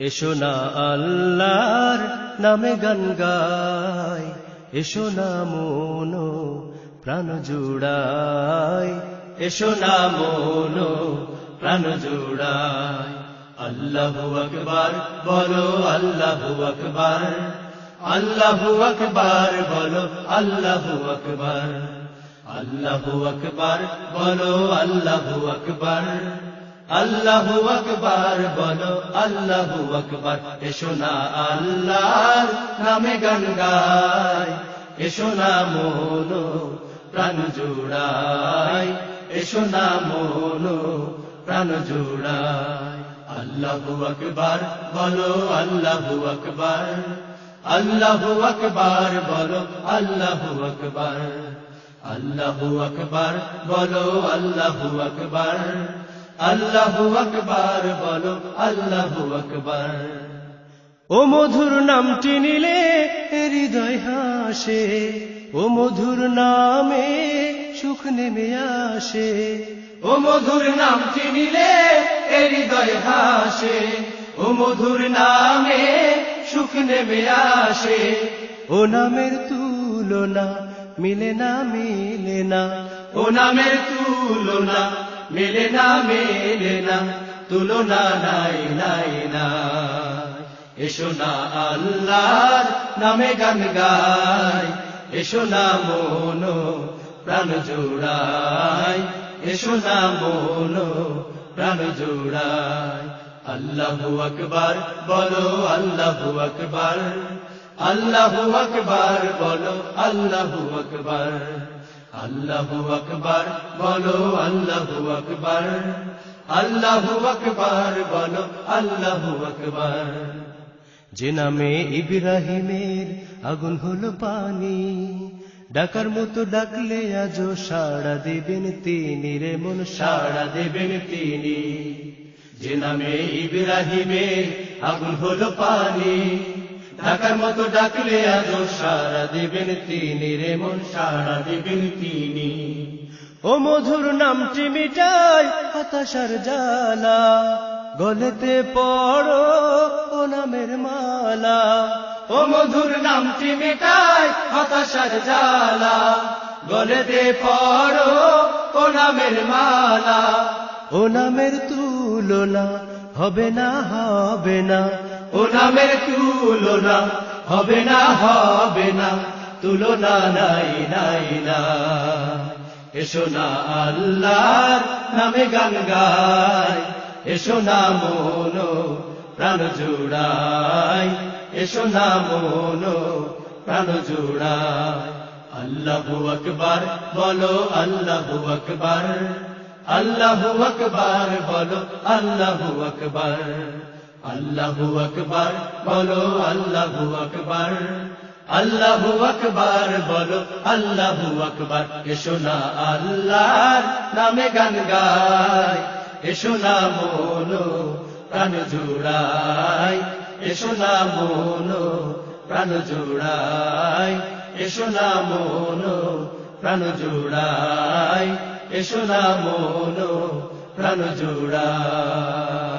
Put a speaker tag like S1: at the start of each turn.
S1: এসো না আল্লাহর নামে গান গাই, এসো না মন প্রাণ জুড়াই, এসো না মন প্রাণ জুড়াই। আল্লাহু আকবার বলো, আল্লাহু আকবার, আল্লাহু আকবার বলো, আল্লাহু আকবার, আল্লাহু আকবার বলো, আল্লাহু আকবার, আল্লাহু আকবার বলো, আল্লাহু আকবার। এসো না আল্লাহর নামে গান গাই, এসো না মন প্রাণ জুড়াই, এসো না মন প্রাণ জুড়াই। আল্লাহু আকবার বলো, আল্লাহু আকবার, আল্লাহু আকবার বলো, আল্লাহু আকবার, আল্লাহু আকবার বলো, আল্লাহু আকবার, আল্লাহু আকবার বলো, আল্লাহু আকবার। ও মধুর নামটি নিলে হৃদয় হাসে, ও মধুর নামে সুখ নেমে আসে, ও মধুর নামটি নিলে হৃদয় হাসে, ও মধুর নামে সুখ নেমে আসে। ও নামের তুলনা মিলে না, মিলে না, ও নামের তুলনা মিলে না, মেলে না, তুলনা নাই, নাই না। এসো না আল্লাহর নামে গান গাই, এসো না মন প্রাণ জুড়াই, এসো না মন প্রাণ জুড়াই। আল্লাহু আকবার বলো, আল্লাহু আকবার, আল্লাহু আকবার বলো, আল্লাহু আকবার, আল্লাহু আকবার বলো, আল্লাহু আকবার, আল্লাহু আকবার বলো, আল্লাহু আকবার। যে নামে ইব্রাহিমের আগুন হলো পানি, ডাকার মতো ডাকলে আজও সাড়া দেবেন তিনি রে মন, সাড়া দেবেন তিনি। যে নামে ইব্রাহিমের আগুন হলো পানি, ডাকার মতো ডাকলে আজও সাড়া দেবেন তিনি রে মন, সাড়া দেবেন তিনি। ও মধুর নামটি মিটাই হতাশার জ্বালা, গলেতে পড়ো ও নামের মালা, ও মধুর নামটি মিটাই হতাশার জ্বালা, গলেতে পড়ো ও নামের মালা। ও নামের তুলনা হবে না, হবে না, ও নামের তুলনা হবে না, হবে না, তুলনা নাই, নাই না। এসো না আল্লাহর নামে গান গাই, এসো না মন প্রাণ জুড়াই, এসো না মন প্রাণ জুড়াই। আল্লাহু আকবার বলো, আল্লাহু আকবার, আল্লাহু আকবার বলো, আল্লাহু আকবার, আল্লাহু আকবার বলো, আল্লাহু আকবার, আল্লাহু আকবার বলো, আল্লাহু আকবার। এসো না আল্লাহর নামে গান গাই, এসো না মন প্রাণ জুড়াই, এসো না মন প্রাণ জুড়াই, এসো না মন প্রাণ জুড়াই, এসো না মন প্রাণ জুড়াই।